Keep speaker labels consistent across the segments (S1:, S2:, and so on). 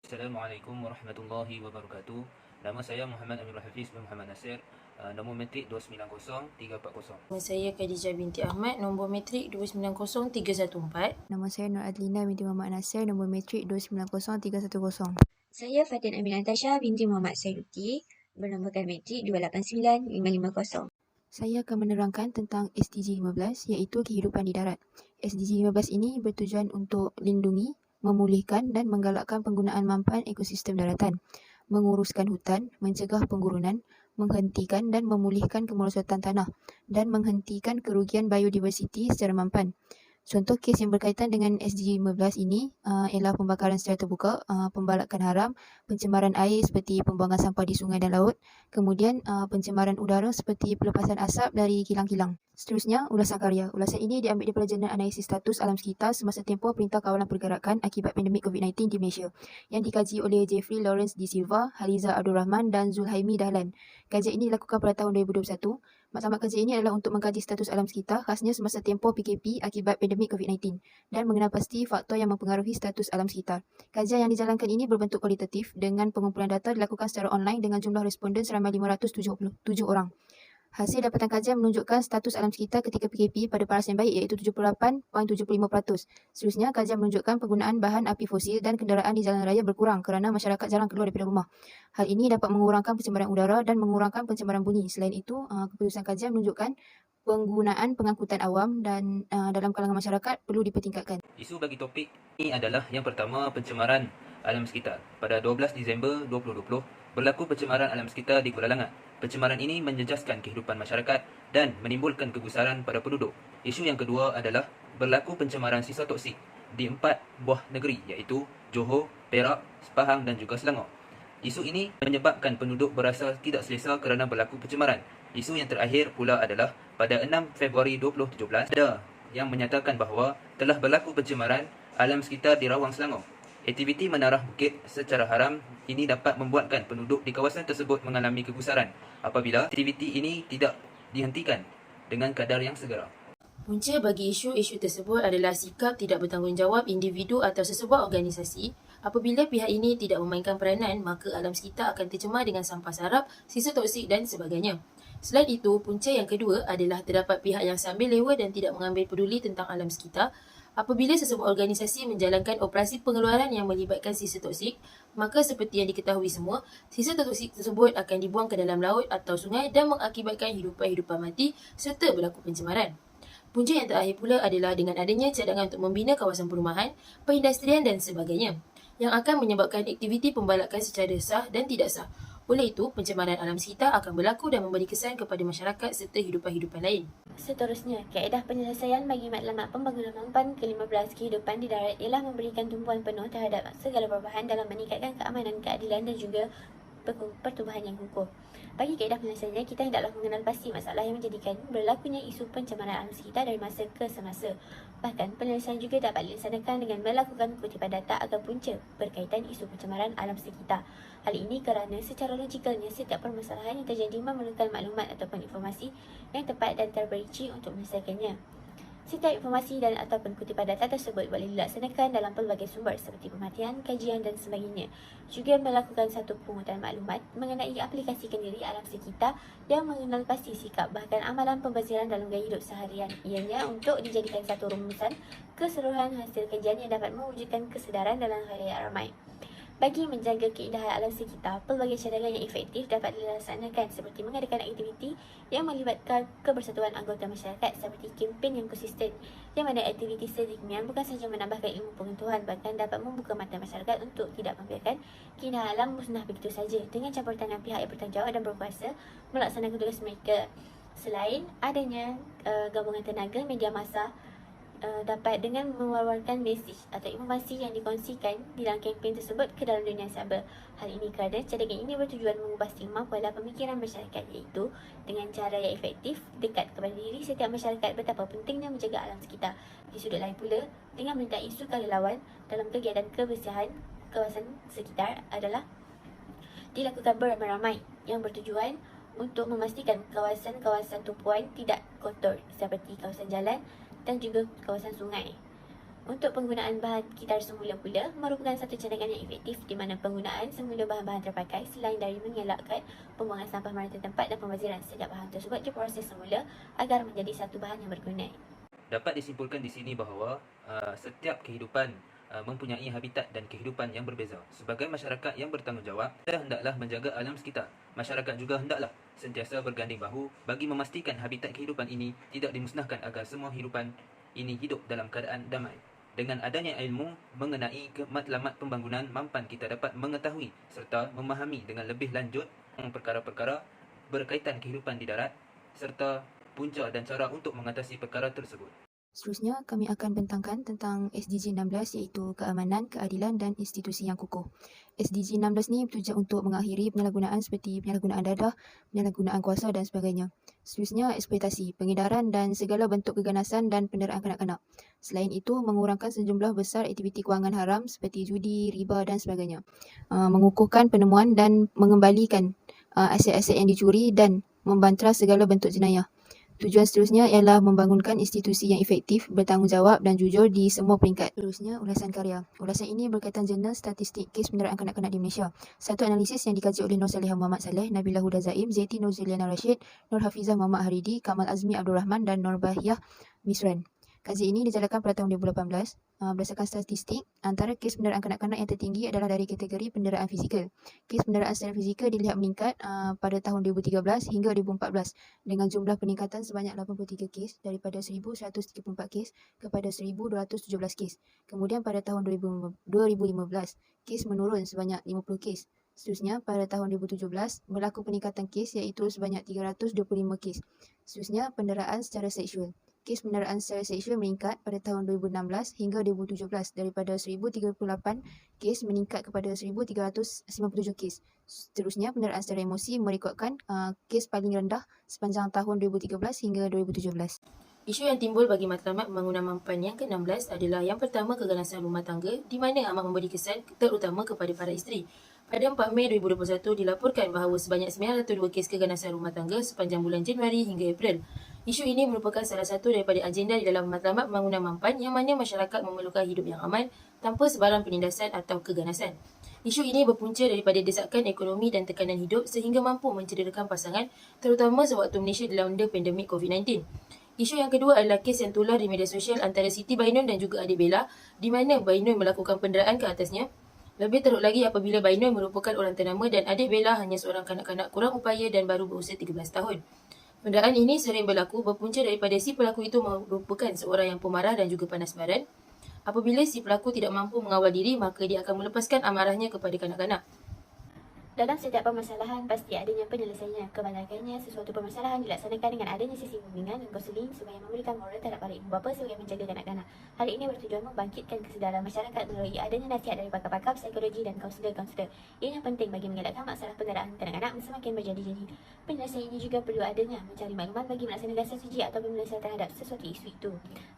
S1: Assalamualaikum warahmatullahi wabarakatuh. Nama saya Muhammad Amirul Hafiz bin Muhammad Nasir. Nombor metrik 290340.
S2: Nama saya Khadijah binti Ahmad, nombor metrik 290314.
S3: Nama saya Nur Adlina binti Muhammad Nasir, nombor metrik 290310.
S4: Saya Fatin Amin Antasha binti Muhammad Saiduti, bernomborkan metrik 289550.
S3: Saya akan menerangkan tentang SDG 15 iaitu kehidupan di darat. SDG 15 ini bertujuan untuk lindungi, memulihkan dan menggalakkan penggunaan mampan ekosistem daratan, menguruskan hutan, mencegah penggurunan, menghentikan dan memulihkan kemerosotan tanah dan menghentikan kerugian biodiversiti secara mampan. Contoh kes yang berkaitan dengan SDG 15 ini ialah pembakaran secara terbuka, pembalakan haram, pencemaran air seperti pembuangan sampah di sungai dan laut, kemudian pencemaran udara seperti pelepasan asap dari kilang-kilang. Seterusnya, ulasan karya. Ulasan ini diambil daripada jurnal analisis status alam sekitar semasa tempoh Perintah Kawalan Pergerakan akibat pandemik COVID-19 di Malaysia yang dikaji oleh Jeffrey Lawrence D. Silva, Haliza Abdul Rahman dan Zulhaimi Dahlan. Kajian ini dilakukan pada tahun 2021. Maklumat kajian ini adalah untuk mengkaji status alam sekitar khasnya semasa tempoh PKP akibat pandemik COVID-19 dan mengenal pasti faktor yang mempengaruhi status alam sekitar. Kajian yang dijalankan ini berbentuk kualitatif dengan pengumpulan data dilakukan secara online dengan jumlah responden seramai 577 orang. Hasil dapatan kajian menunjukkan status alam sekitar ketika PKP pada paras yang baik iaitu 78.75%. Seterusnya, kajian menunjukkan penggunaan bahan api fosil dan kenderaan di jalan raya berkurang kerana masyarakat jarang keluar daripada rumah. Hal ini dapat mengurangkan pencemaran udara dan mengurangkan pencemaran bunyi. Selain itu, keputusan kajian menunjukkan penggunaan pengangkutan awam dan dalam kalangan masyarakat perlu dipertingkatkan.
S1: Isu bagi topik ini adalah yang pertama, pencemaran alam sekitar. Pada 12 Disember 2020, berlaku pencemaran alam sekitar di Kuala Langat. Pencemaran ini menjejaskan kehidupan masyarakat dan menimbulkan kegusaran pada penduduk. Isu yang kedua adalah berlaku pencemaran sisa toksik di 4 buah negeri iaitu Johor, Perak, Pahang dan juga Selangor. Isu ini menyebabkan penduduk berasa tidak selesa kerana berlaku pencemaran. Isu yang terakhir pula adalah pada 6 Februari 2017 ada yang menyatakan bahawa telah berlaku pencemaran alam sekitar di Rawang Selangor. Aktiviti menarah bukit secara haram ini dapat membuatkan penduduk di kawasan tersebut mengalami kegusaran apabila aktiviti ini tidak dihentikan dengan kadar yang segera.
S2: Punca bagi isu-isu tersebut adalah sikap tidak bertanggungjawab individu atau sesebuah organisasi. Apabila pihak ini tidak memainkan peranan, maka alam sekitar akan tercemar dengan sampah sarap, sisa toksik dan sebagainya. Selain itu, punca yang kedua adalah terdapat pihak yang sambil lewa dan tidak mengambil peduli tentang alam sekitar. Apabila sesebuah organisasi menjalankan operasi pengeluaran yang melibatkan sisa toksik, maka seperti yang diketahui semua, sisa toksik tersebut akan dibuang ke dalam laut atau sungai dan mengakibatkan hidupan-hidupan mati serta berlaku pencemaran. Punca yang terakhir pula adalah dengan adanya cadangan untuk membina kawasan perumahan, perindustrian dan sebagainya, yang akan menyebabkan aktiviti pembalakan secara sah dan tidak sah. Oleh itu, pencemaran alam sekitar akan berlaku dan memberi kesan kepada masyarakat serta hidupan-hidupan lain.
S4: Seterusnya, kaedah penyelesaian bagi matlamat pembangunan mampan ke-15 kehidupan di darat ialah memberikan tumpuan penuh terhadap segala perubahan dalam meningkatkan keamanan, keadilan dan juga pertumbuhan yang kukuh. Bagi kaedah penyelesaiannya, kita hendaklah mengenal pasti masalah yang menjadikan berlakunya isu pencemaran alam sekitar dari masa ke semasa. Bahkan, penyelesaian juga dapat dilaksanakan dengan melakukan kutipan data atau punca berkaitan isu pencemaran alam sekitar. Hal ini kerana secara logikalnya setiap permasalahan yang terjadi memerlukan maklumat ataupun informasi yang tepat dan terperinci untuk menyelesaikannya. Setiap informasi dan ataupun kutipan data tersebut boleh dilaksanakan dalam pelbagai sumber seperti pemerhatian, kajian dan sebagainya. Juga melakukan satu pungutan maklumat mengenai aplikasi kendiri alam sekitar yang mengenal pasti sikap bahkan amalan pembaziran dalam gaya hidup seharian. Ianya untuk dijadikan satu rumusan keseluruhan hasil kajian yang dapat mewujudkan kesedaran dalam khalayak ramai. Bagi menjaga keindahan alam sekitar, pelbagai cadangan yang efektif dapat dilaksanakan seperti mengadakan aktiviti yang melibatkan kebersatuan anggota masyarakat seperti kempen yang konsisten, yang mana aktiviti sedemikian bukan sahaja menambahkan ilmu pengetahuan bahkan dapat membuka mata masyarakat untuk tidak membiarkan keindahan alam musnah begitu saja dengan campur tangan pihak yang bertanggungjawab dan berkuasa melaksanakan tugas mereka. Selain adanya gabungan tenaga media massa dapat dengan mewawarkan mesej atau informasi yang dikongsikan di dalam kempen tersebut ke dalam dunia cyber. Hal ini kerana cadangan ini bertujuan mengubah stigma pola pemikiran masyarakat iaitu dengan cara yang efektif dekat kepada diri setiap masyarakat betapa pentingnya menjaga alam sekitar. Di sudut lain pula, dengan meminta isu lawan dalam kegiatan kebersihan kawasan sekitar adalah dilakukan beramai-ramai yang bertujuan untuk memastikan kawasan-kawasan tumpuan tidak kotor seperti kawasan jalan dan juga kawasan sungai. Untuk penggunaan bahan gitar semula pula merupakan satu cadangan yang efektif di mana penggunaan semula bahan-bahan terpakai selain dari mengelakkan pembuangan sampah merata tempat dan pembaziran setiap bahan tersebut diproses semula agar menjadi satu bahan yang berguna.
S1: Dapat disimpulkan di sini bahawa setiap kehidupan mempunyai habitat dan kehidupan yang berbeza. Sebagai masyarakat yang bertanggungjawab, kita hendaklah menjaga alam sekitar. Masyarakat juga hendaklah sentiasa berganding bahu bagi memastikan habitat kehidupan ini tidak dimusnahkan agar semua kehidupan ini hidup dalam keadaan damai. Dengan adanya ilmu mengenai matlamat pembangunan mampan kita dapat mengetahui serta memahami dengan lebih lanjut perkara-perkara berkaitan kehidupan di darat serta punca dan cara untuk mengatasi perkara tersebut.
S3: Seterusnya, kami akan bentangkan tentang SDG 16 iaitu keamanan, keadilan dan institusi yang kukuh. SDG 16 ni bertujuan untuk mengakhiri penyalahgunaan seperti penyalahgunaan dadah, penyalahgunaan kuasa dan sebagainya. Seterusnya, eksploitasi, pengedaran dan segala bentuk keganasan dan penderaan kanak-kanak. Selain itu, mengurangkan sejumlah besar aktiviti kewangan haram seperti judi, riba dan sebagainya. Mengukuhkan penemuan dan mengembalikan aset-aset yang dicuri dan membantras segala bentuk jenayah. Tujuan seterusnya ialah membangunkan institusi yang efektif, bertanggungjawab dan jujur di semua peringkat. Seterusnya, ulasan karya. Ulasan ini berkaitan jurnal statistik kes penderaan kanak-kanak di Malaysia. Satu analisis yang dikaji oleh Nur Salihah Muhammad Saleh, Nabila Huda Zaim, Zaiti Nur Zuliana Rashid, Nur Hafizah Muhammad Haridi, Kamal Azmi Abdul Rahman dan Nur Bahiyah Misran. Kaji ini dijalankan pada tahun 2018. Berdasarkan statistik, antara kes penderaan kanak-kanak yang tertinggi adalah dari kategori penderaan fizikal. Kes penderaan secara fizikal dilihat meningkat pada tahun 2013 hingga 2014 dengan jumlah peningkatan sebanyak 83 kes daripada 1,134 kes kepada 1,217 kes. Kemudian pada tahun 2015, kes menurun sebanyak 50 kes. Seterusnya, pada tahun 2017, berlaku peningkatan kes iaitu sebanyak 325 kes. Seterusnya, penderaan secara seksual. Kes penderaan secara seksual meningkat pada tahun 2016 hingga 2017 daripada 1,038 kes meningkat kepada 1,357 kes. Seterusnya, penderaan secara emosi merekodkan kes paling rendah sepanjang tahun 2013 hingga 2017.
S2: Isu yang timbul bagi matlamat pembangunan mampan yang ke-16 adalah yang pertama keganasan rumah tangga di mana amat memberi kesan terutama kepada para isteri. Pada 4 Mei 2021 dilaporkan bahawa sebanyak 902 kes keganasan rumah tangga sepanjang bulan Januari hingga April. Isu ini merupakan salah satu daripada agenda di dalam matlamat pembangunan mampan yang mana masyarakat memerlukan hidup yang aman tanpa sebarang penindasan atau keganasan. Isu ini berpunca daripada desakan ekonomi dan tekanan hidup sehingga mampu mencederakan pasangan terutama sewaktu Malaysia dilanda pandemik COVID-19. Isu yang kedua adalah kes yang tular di media sosial antara Siti Bainun dan juga adik Bella di mana Bainun melakukan penderaan ke atasnya. Lebih teruk lagi apabila Bainun merupakan orang ternama dan adik Bella hanya seorang kanak-kanak kurang upaya dan baru berusia 13 tahun. Penderaan ini sering berlaku berpunca daripada si pelaku itu merupakan seorang yang pemarah dan juga panas baran. Apabila si pelaku tidak mampu mengawal diri, maka dia akan melepaskan amarahnya kepada kanak-kanak.
S4: Dalam setiap permasalahan, pasti adanya penyelesaiannya. Kebanyakannya, sesuatu permasalahan dilaksanakan dengan adanya sesi bimbingan dan konseling sebagai memberikan moral terhadap para ibu bapa sebagai menjaga kanak-kanak. Hal ini bertujuan membangkitkan kesedaran masyarakat melalui adanya nasihat dari pakar-pakar psikologi dan kaunselor-kaunselor. Ia yang penting bagi mengelakkan masalah penderaan kanak-kanak semakin berjadi-jadi. Penyelesaian ini juga perlu adanya mencari maklumat bagi melaksanakan strategi atau penyelesaian terhadap sesuatu isu itu.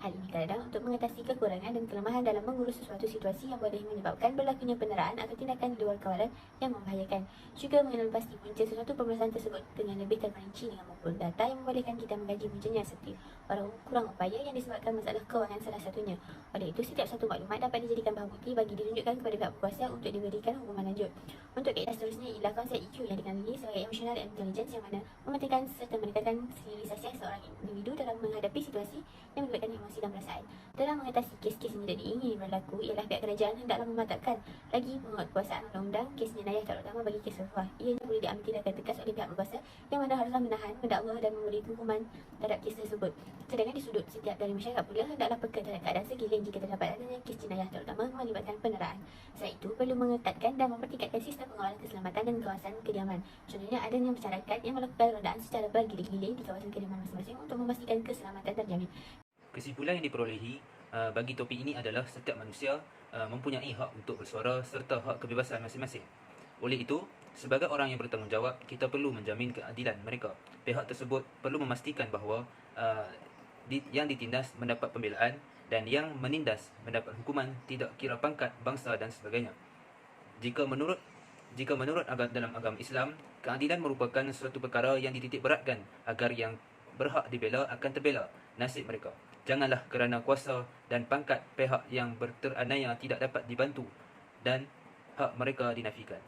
S4: Hal ini kadang untuk mengatasi kekurangan dan kelemahan dalam mengurus sesuatu situasi yang boleh menyebabkan berlakunya penderaan atau tindakan di luar kawalan yang membahayakan. Juga mengenal pasti punca sesuatu permasalahan tersebut dengan lebih terperinci dengan mengumpul data yang membolehkan kita mengkaji puncanya seperti orang kurang upaya yang disebabkan masalah kewangan salah satunya. Oleh itu, setiap satu maklumat dapat dijadikan bahan bukti bagi ditunjukkan kepada pihak berkuasa untuk diberikan hukuman lanjut. Untuk kaedah seterusnya ialah konsep EQ yang dikenali sebagai Emotional Intelligence yang mana mementingkan serta meningkatkan sterilisasi seorang individu dalam menghadapi situasi yang melibatkan emosi dan perasaan. Dalam mengatasi kes-kes yang tidak diingini berlaku ialah pihak kerajaan hendaklah mematapkan lagi penguatkuasaan undang-undang kes jenayah terutama bagi kes rasuah. Ianya boleh diambil tindakan tegas oleh pihak berkuasa yang mana haruslah menahan, mendakwa dan memberi hukuman terhadap kes tersebut. Sedangkan di sudut setiap dari masyarakat pula hendaklah peka terhadap keadaan segiling jika terdapat adanya kes jenayah terutama melibatkan penderaan. Selain itu, perlu mengetatkan dan mempertingkatkan sistem pengawalan keselamatan dan kawasan kediaman. Contohnya adanya masyarakat yang melakukan rondaan secara bergilir-gilir di kawasan kediaman masing-masing untuk memastikan keselamatan terjamin.
S1: Kesimpulan yang diperolehi bagi topik ini adalah setiap manusia mempunyai hak untuk bersuara serta hak kebebasan masing-masing. Oleh itu, sebagai orang yang bertanggungjawab, kita perlu menjamin keadilan mereka. Pihak tersebut perlu memastikan bahawa yang ditindas mendapat pembelaan dan yang menindas mendapat hukuman tidak kira pangkat, bangsa dan sebagainya. Jika menurut dalam agama Islam, keadilan merupakan suatu perkara yang dititik beratkan agar yang berhak dibela akan terbela nasib mereka. Janganlah kerana kuasa dan pangkat pihak yang berteraniaya tidak dapat dibantu dan hak mereka dinafikan.